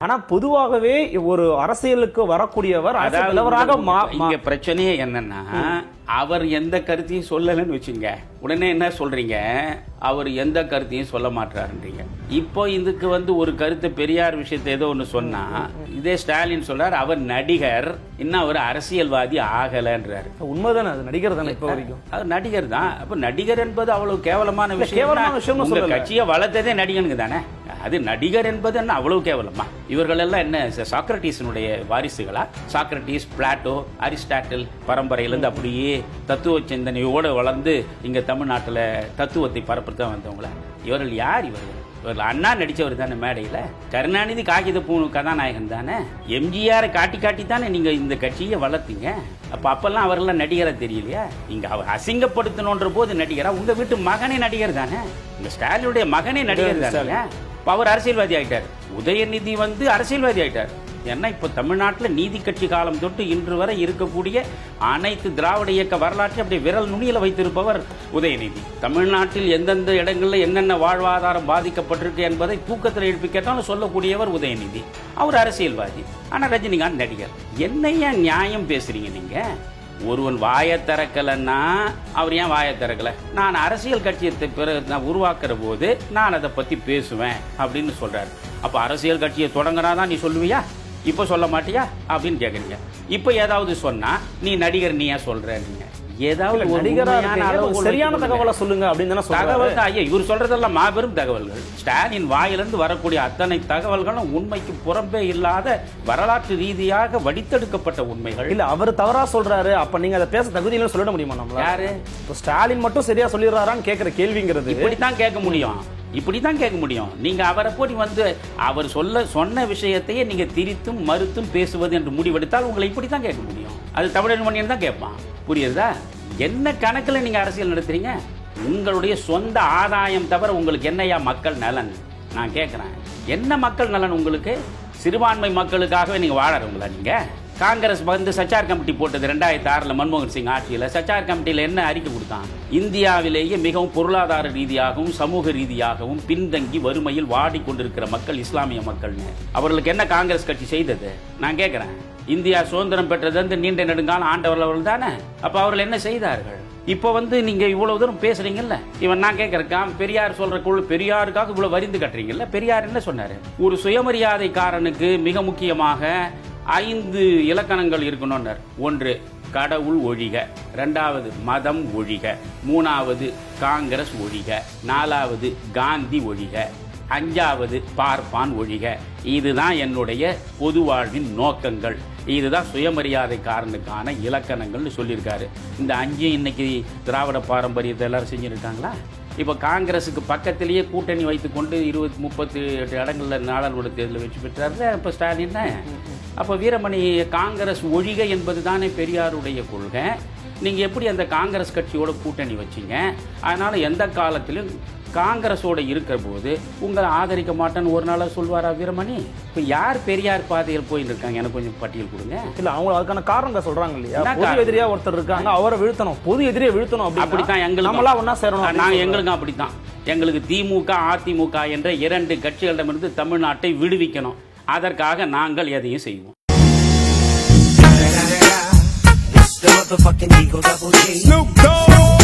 ஆனா பொதுவாகவே ஒரு அரசியலுக்கு வரக்கூடியவர் இங்க பிரச்சனையே என்னன்னா அவர் எந்த கருத்தையும் சொல்லலன்னு வச்சுங்க, உடனே என்ன சொல்றீங்க, அவர் எந்த கருத்தையும் சொல்ல மாட்டாருன்றீங்க. இப்போ இதுக்கு ஒரு கருத்து பெரியார் விஷயத்தை ஏதோ ஒன்று சொன்னா இதே ஸ்டாலின் சொல்றாரு அவர் நடிகர், இன்னும் அவர் அரசியல்வாதி ஆகலன்றாரு. உண்மைதானே, அது நடிகர் தானே, இப்போ வரைக்கும் அது நடிகர் தான். அப்ப நடிகர் என்பது அவ்வளவு கேவலமான விஷயம். உங்க கட்சியை வளர்த்ததே நடிகனுக்கு தானே, அது நடிகர் என்பது என்ன அவ்வளவு கேவலமா? இவர்கள் எல்லாம் என்ன சாக்ரட்டிஸினுடைய வாரிசுகளா? சாக்ரட்டிஸ், பிளாட்டோ, அரிஸ்டாட்டில் பரம்பரையிலிருந்து அப்படியே தத்துவ சிந்தனையோடு வளர்ந்து இங்க தமிழ்நாட்டில் தத்துவத்தை பரப்புறதான் வந்தவங்களா? இவர்கள் யார்? இவர்கள் அண்ணா நடிச்சவர் தானே மேடையில். கருணாநிதி காகித பூ கதாநாயகன் தானே. எம்ஜிஆரை காட்டி காட்டி தானே நீங்க இந்த கட்சியை வளர்த்தீங்க. அப்பெல்லாம் அவரெல்லாம் நடிகரா தெரியலையா? நீங்க அவர் அசிங்கப்படுத்தணுன்ற போது நடிகரா? உங்க வீட்டு மகனே நடிகர் தானே, இந்த ஸ்டாலினுடைய மகனே நடிகர் தானே. அவர் அரசியல்வாதி ஆயிட்டார். உதயநிதி அரசியல்வாதி ஆயிட்டார். ஏன்னா இப்ப தமிழ்நாட்டில் நீதி கட்சி காலம் தொட்டு இன்று வரை இருக்கக்கூடிய அனைத்து திராவிட இயக்க வரலாற்றை அப்படியே விரல் நுனியில வைத்திருப்பவர் உதயநிதி. தமிழ்நாட்டில் எந்தெந்த இடங்கள்ல என்னென்ன வாழ்வாதாரம் பாதிக்கப்பட்டிருக்கு என்பதை தூக்கத்தில் எழுப்பி கேட்டாலும் சொல்லக்கூடியவர் உதயநிதி. அவர் அரசியல்வாதி. ஆனா ரஜினிகாந்த் நடிகர். என்னையா நியாயம் பேசுறீங்க நீங்க? ஒருவன் வாயை திறக்கலன்னா அவர் ஏன் வாயை திறக்கல? நான் அரசியல் கட்சியை நான் உருவாக்குற போது நான் அதை பத்தி பேசுவேன் அப்படின்னு சொல்றாரு. அப்ப அரசியல் கட்சியை தொடங்குறாதான் நீ சொல்லுவியா? இப்ப சொல்ல மாட்டியா அப்படின்னு கேக்குறீங்க. இப்ப ஏதாவது சொன்னா நீ நடிகர், நீ ஏன் சொல்ற? நீங்க ஏதாவது சரியான தகவலை சொல்லுங்க அப்படின்னு தகவல் தான். ஐயா, இவர் சொல்றதெல்லாம் மாபெரும் தகவல்கள். ஸ்டாலின் வாயிலிருந்து வரக்கூடிய அத்தனை தகவல்களும் உண்மைக்கு புறம்பே இல்லாத வரலாற்று ரீதியாக வடித்தெடுக்கப்பட்ட உண்மைகள். இல்ல அவர் தவறா சொல்றாரு, அப்ப நீங்க அதை பேச தகுதியில சொல்லிட முடியுமா? நம்மள யாரு ஸ்டாலின் மட்டும் சரியா சொல்லிடுறாரான்னு கேட்கிற கேள்விங்கிறது இப்படித்தான் கேட்க முடியும். இப்படித்தான் கேட்க முடியும். நீங்க அவரை போய் அவர் சொன்ன விஷயத்தையே நீங்க திரித்தும் மறுத்தும் பேசுவது என்று முடிவெடுத்தால் உங்களை இப்படித்தான் கேட்க முடியும். அது தமிழர் மணியன் தான் கேட்பான். புரியுதா? என்ன கணக்கில் நீங்க அரசியல் நடத்துறீங்க? உங்களுடைய சொந்த ஆதாயம் தவிர உங்களுக்கு என்னையா மக்கள் நலன்? நான் கேட்கிறேன், என்ன மக்கள் நலன் உங்களுக்கு? சிறுபான்மை மக்களுக்காகவே நீங்க வாழறவங்களா? நீங்க காங்கிரஸ் சச்சார் கமிட்டி போட்டது 2006 மன்மோகன் சிங் ஆட்சியில். சச்சார் கமிட்டியில் என்ன அறிக்கை கொடுத்தான்? இந்தியாவிலேயே மிகவும் பொருளாதார ரீதியாகவும் சமூக ரீதியாகவும் பின்தங்கி வறுமையில் வாடிக்கொண்டிருக்கிற மக்கள் இஸ்லாமிய மக்கள்னு. அவர்களுக்கு என்ன காங்கிரஸ் கட்சி செய்தது? நான் கேட்கிறேன். இந்தியா சுதந்திரம் பெற்றது நீண்ட நெடுங்காலம் ஆண்டவர்கள் தானே. அப்ப அவர்கள் என்ன செய்தார்கள்? இப்போ நீங்க இவ்வளவு தூரம் பேசுறீங்கல்ல, இவன் நான் கேட்கிறேன், பெரியார் சொல்ற பெரியாருக்காக இவ்வளவு வரிந்து கட்டுறீங்கல்ல. பெரியார் என்ன சொன்னாரு? ஒரு சுயமரியாதைக்காரனுக்கு மிக முக்கியமாக 5 இலக்கணங்கள் இருக்கணும்னார். 1 கடவுள் ஒழிக, 2வது மதம் ஒழிக, 3வது காங்கிரஸ் ஒழிக, 4வது காந்தி ஒழிக, 5வது பார்ப்பான் ஒழிக. இதுதான் என்னுடைய பொது வாழ்வின் நோக்கங்கள், இதுதான் சுயமரியாதைக்காரனுக்கான இலக்கணங்கள்னு சொல்லியிருக்காரு. இந்த 5 இன்னைக்கு திராவிட பாரம்பரியத்தை எல்லாரும் செஞ்சுருக்காங்களா? இப்போ காங்கிரஸுக்கு பக்கத்திலேயே கூட்டணி வைத்துக்கொண்டு 38 இடங்களில் நாடாளுமன்ற தேர்தலில் வெற்றி பெற்றாரு இப்போ ஸ்டாலின். அப்போ வீரமணி காங்கிரஸ் ஒழிக என்பது தானே பெரியாருடைய கொள்கை. நீங்கள் எப்படி அந்த காங்கிரஸ் கட்சியோட கூட்டணி வச்சிங்க? அதனால் எந்த காலத்திலும் காங்கிரஸோட இருக்கிற போது உங்களை ஆதரிக்க மாட்டேன்னு ஒரு நாளாக சொல்வாரா வீரமணி? இப்போ யார் பெரியார் பாதையில் போயிட்டு இருக்காங்க? எனக்கு கொஞ்சம் பட்டியல் கொடுங்க. இல்லை, அவங்க அதுக்கான காரணங்க சொல்றாங்க இல்லையா? பொது எதிரியா ஒருத்தர் இருக்காங்க, அவரை வீழ்த்தணும், பொது எதிரியை வீழ்த்தணும். அப்படித்தான் எங்களுக்கு நம்மளாம் ஒன்றா சேரணும். நாங்கள் எங்களுக்கும் அப்படித்தான். எங்களுக்கு திமுக அதிமுக என்ற 2 கட்சிகளிடமிருந்து தமிழ்நாட்டை விடுவிக்கணும். அதற்காக நாங்கள் எதையும் செய்வோம். Snoop Dogg.